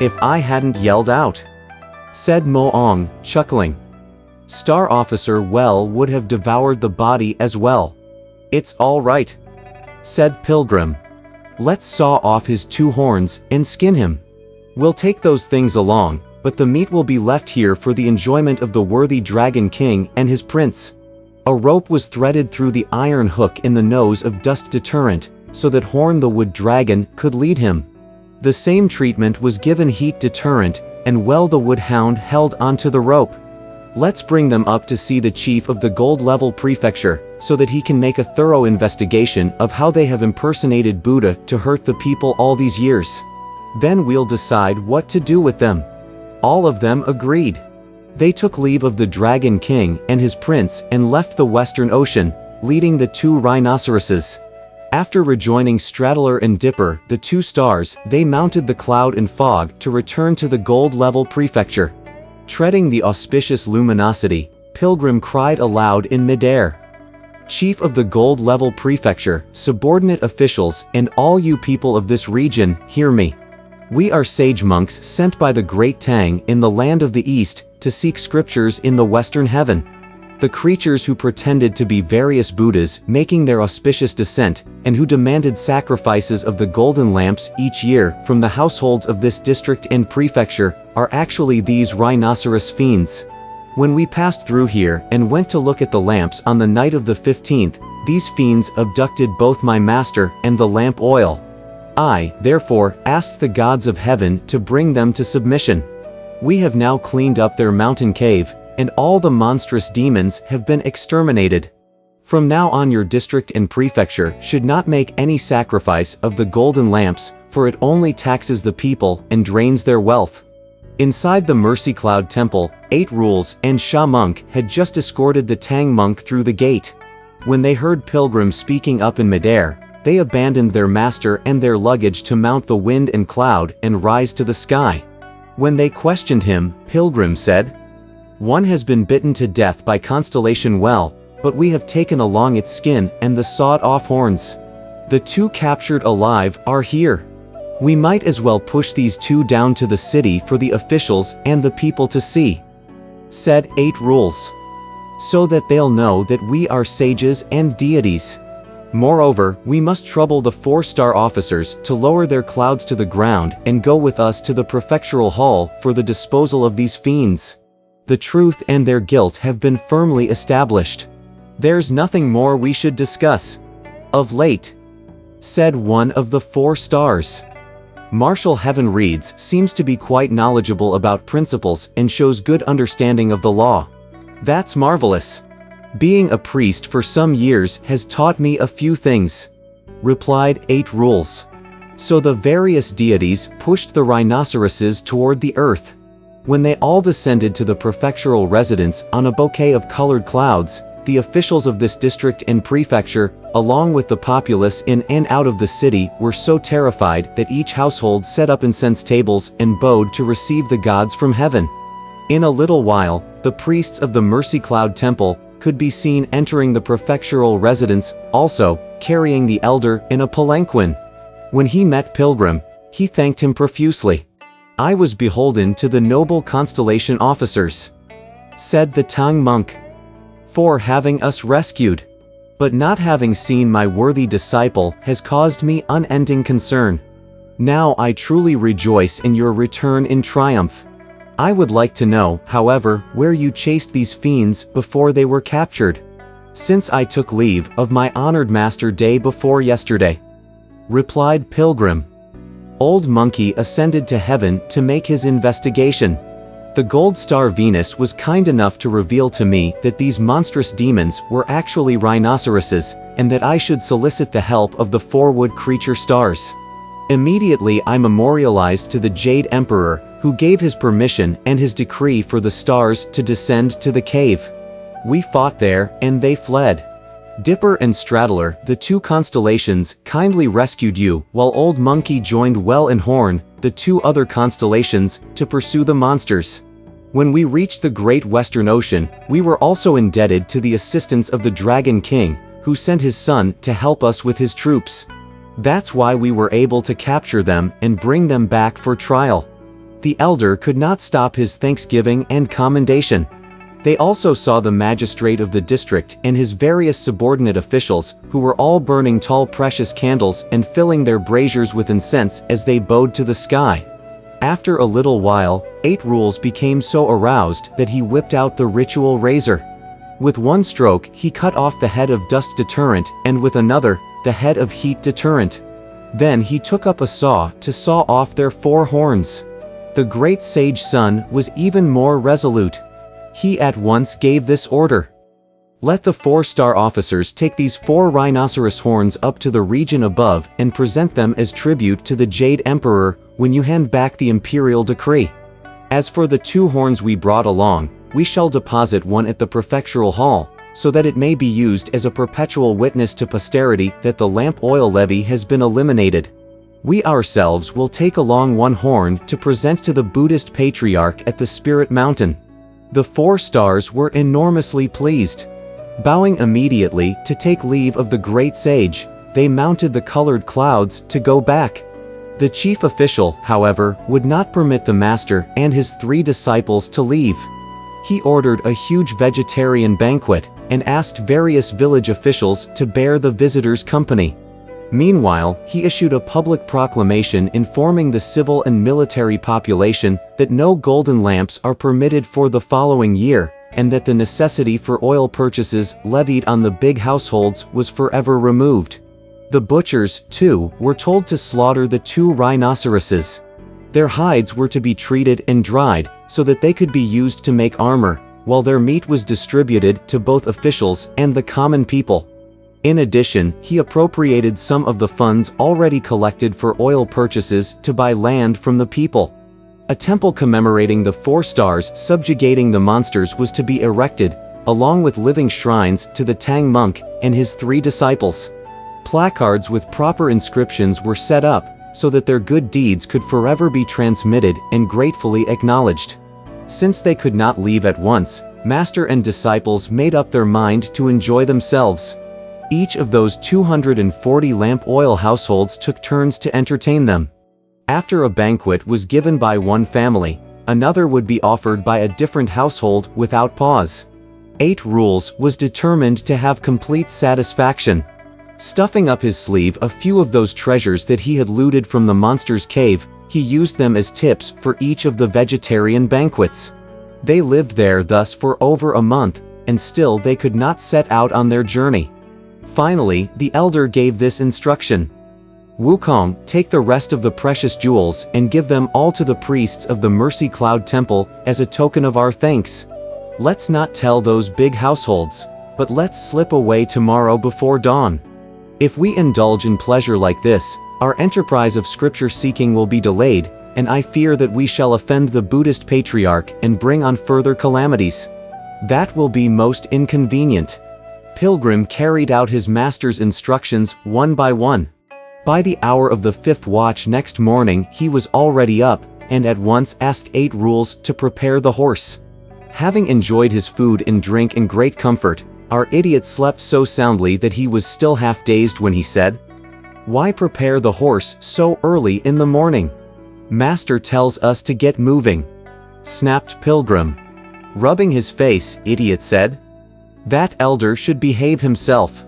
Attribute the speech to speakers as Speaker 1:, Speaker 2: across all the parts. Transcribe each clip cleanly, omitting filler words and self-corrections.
Speaker 1: If I hadn't yelled out, said Moong, chuckling. Star Officer Well would have devoured the body as well. It's all right, said Pilgrim. Let's saw off his 2 horns and skin him. We'll take those things along, but the meat will be left here for the enjoyment of the worthy Dragon King and his prince. A rope was threaded through the iron hook in the nose of Dust Deterrent, so that Horn the Wood Dragon could lead him. The same treatment was given Heat Deterrent, and Well the Wood Hound held onto the rope. Let's bring them up to see the chief of the Gold Level Prefecture, so that he can make a thorough investigation of how they have impersonated Buddha to hurt the people all these years. Then we'll decide what to do with them. All of them agreed. They took leave of the Dragon King and his prince and left the Western Ocean, leading the 2 rhinoceroses. After rejoining Straddler and Dipper, the 2 stars, they mounted the Cloud and Fog to return to the Gold Level Prefecture. Treading the auspicious luminosity, Pilgrim cried aloud in midair. Chief of the Gold Level Prefecture, subordinate officials, and all you people of this region, hear me. We are sage monks sent by the Great Tang in the land of the East to seek scriptures in the Western Heaven. The creatures who pretended to be various Buddhas making their auspicious descent, and who demanded sacrifices of the golden lamps each year from the households of this district and prefecture, are actually these rhinoceros fiends. When we passed through here and went to look at the lamps on the night of the 15th, these fiends abducted both my master and the lamp oil. I, therefore, asked the gods of heaven to bring them to submission. We have now cleaned up their mountain cave, and all the monstrous demons have been exterminated. From now on your district and prefecture should not make any sacrifice of the golden lamps, for it only taxes the people and drains their wealth. Inside the Mercy Cloud Temple, 8 Rules and Sha Monk had just escorted the Tang Monk through the gate. When they heard Pilgrim speaking up in midair, they abandoned their master and their luggage to mount the Wind and Cloud and rise to the sky. When they questioned him, Pilgrim said, "One has been bitten to death by Constellation Well, but we have taken along its skin and the sawed-off horns. The 2 captured alive are here. We might as well push these 2 down to the city for the officials and the people to see," said 8 Rules. "So that they'll know that we are sages and deities. Moreover, we must trouble the 4-star officers to lower their clouds to the ground and go with us to the prefectural hall for the disposal of these fiends. The truth and their guilt have been firmly established. There's nothing more we should discuss." "Of late," said one of the 4 stars. "Marshal Heaven Reeds seems to be quite knowledgeable about principles and shows good understanding of the law." "That's marvelous. Being a priest for some years has taught me a few things," replied 8 Rules. So the various deities pushed the rhinoceroses toward the earth. When they all descended to the prefectural residence on a bouquet of colored clouds, the officials of this district and prefecture, along with the populace in and out of the city, were so terrified that each household set up incense tables and bowed to receive the gods from heaven. In a little while, the priests of the Mercy Cloud Temple could be seen entering the prefectural residence, also carrying the elder in a palanquin. When he met Pilgrim, he thanked him profusely. "I was beholden to the noble Constellation officers," said the Tang monk, "for having us rescued. But not having seen my worthy disciple has caused me unending concern. Now I truly rejoice in your return in triumph. I would like to know, however, where you chased these fiends before they were captured, since I took leave of my honored master day before yesterday," replied Pilgrim. Old Monkey ascended to heaven to make his investigation. The Gold Star Venus was kind enough to reveal to me that these monstrous demons were actually rhinoceroses, and that I should solicit the help of the 4 wood creature stars. Immediately I memorialized to the Jade Emperor, who gave his permission and his decree for the stars to descend to the cave. We fought there, and they fled. Dipper and Straddler, the 2 constellations, kindly rescued you, while Old Monkey joined Well and Horn, the 2 other constellations, to pursue the monsters. When we reached the Great Western Ocean, we were also indebted to the assistance of the Dragon King, who sent his son to help us with his troops. That's why we were able to capture them and bring them back for trial. The elder could not stop his thanksgiving and commendation. They also saw the magistrate of the district and his various subordinate officials, who were all burning tall precious candles and filling their braziers with incense as they bowed to the sky. After a little while, 8 Rules became so aroused that he whipped out the ritual razor. With one stroke, he cut off the head of dust deterrent, and with another, the head of heat deterrent. Then he took up a saw to saw off their 4 horns. The great sage Sun was even more resolute. He at once gave this order. Let the 4-star officers take these 4 rhinoceros horns up to the region above and present them as tribute to the Jade Emperor when you hand back the imperial decree. As for the 2 horns we brought along, we shall deposit one at the prefectural hall, so that it may be used as a perpetual witness to posterity that the lamp oil levy has been eliminated. We ourselves will take along 1 horn to present to the Buddhist patriarch at the Spirit Mountain. The 4 stars were enormously pleased. Bowing immediately to take leave of the great sage, they mounted the colored clouds to go back. The chief official, however, would not permit the master and his 3 disciples to leave. He ordered a huge vegetarian banquet and asked various village officials to bear the visitors company. Meanwhile, he issued a public proclamation informing the civil and military population that no golden lamps are permitted for the following year, and that the necessity for oil purchases levied on the big households was forever removed. The butchers, too, were told to slaughter the 2 rhinoceroses. Their hides were to be treated and dried, so that they could be used to make armor, while their meat was distributed to both officials and the common people. In addition, he appropriated some of the funds already collected for oil purchases to buy land from the people. A temple commemorating the 4 stars subjugating the monsters was to be erected, along with living shrines to the Tang monk and his 3 disciples. Placards with proper inscriptions were set up, so that their good deeds could forever be transmitted and gratefully acknowledged. Since they could not leave at once, master and disciples made up their mind to enjoy themselves. Each of those 240 lamp oil households took turns to entertain them. After a banquet was given by one family, another would be offered by a different household without pause. 8 Rules was determined to have complete satisfaction. Stuffing up his sleeve a few of those treasures that he had looted from the monster's cave, he used them as tips for each of the vegetarian banquets. They lived there thus for over a month, and still they could not set out on their journey. Finally, the elder gave this instruction. Wukong, take the rest of the precious jewels and give them all to the priests of the Mercy Cloud Temple as a token of our thanks. Let's not tell those big households, but let's slip away tomorrow before dawn. If we indulge in pleasure like this, our enterprise of scripture seeking will be delayed, and I fear that we shall offend the Buddhist patriarch and bring on further calamities. That will be most inconvenient. Pilgrim carried out his master's instructions one by one. By the hour of the 5th watch next morning he was already up, and at once asked 8 Rules to prepare the horse. Having enjoyed his food and drink in great comfort, our idiot slept so soundly that he was still half dazed when he said, "Why prepare the horse so early in the morning? Master tells us to get moving," snapped Pilgrim. Rubbing his face, Idiot said, "That elder should behave himself.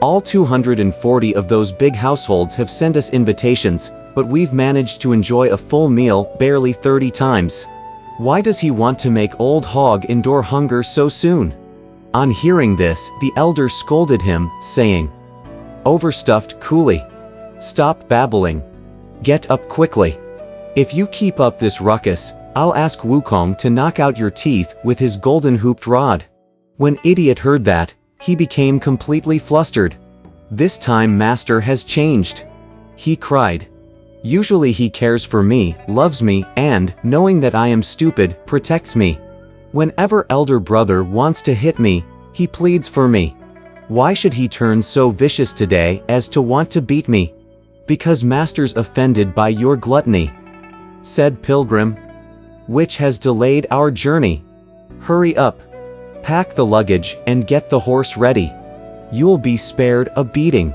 Speaker 1: All 240 of those big households have sent us invitations, but we've managed to enjoy a full meal barely 30 times. Why does he want to make old hog endure hunger so soon?" On hearing this, the elder scolded him, saying, "Overstuffed coolie. Stop babbling. Get up quickly. If you keep up this ruckus, I'll ask Wukong to knock out your teeth with his golden hooped rod." When Idiot heard that, he became completely flustered. This time Master has changed. He cried. Usually he cares for me, loves me, and, knowing that I am stupid, protects me. Whenever elder brother wants to hit me, he pleads for me. Why should he turn so vicious today as to want to beat me? Because Master's offended by your gluttony, said Pilgrim, which has delayed our journey. Hurry up. Pack the luggage and get the horse ready. You'll be spared a beating.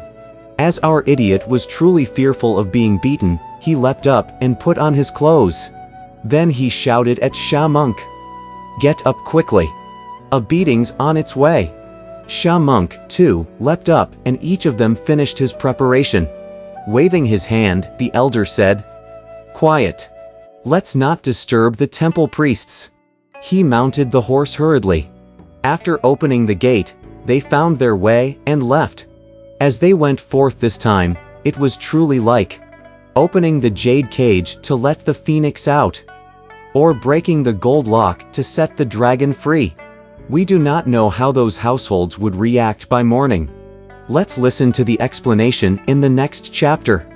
Speaker 1: As our idiot was truly fearful of being beaten, he leapt up and put on his clothes. Then he shouted at Shamunk. Get up quickly. A beating's on its way. Shamunk, too, leapt up, and each of them finished his preparation. Waving his hand, the elder said, Quiet. Let's not disturb the temple priests. He mounted the horse hurriedly. After opening the gate, they found their way and left. As they went forth this time, it was truly like opening the jade cage to let the phoenix out, or breaking the gold lock to set the dragon free. We do not know how those households would react by morning. Let's listen to the explanation in the next chapter.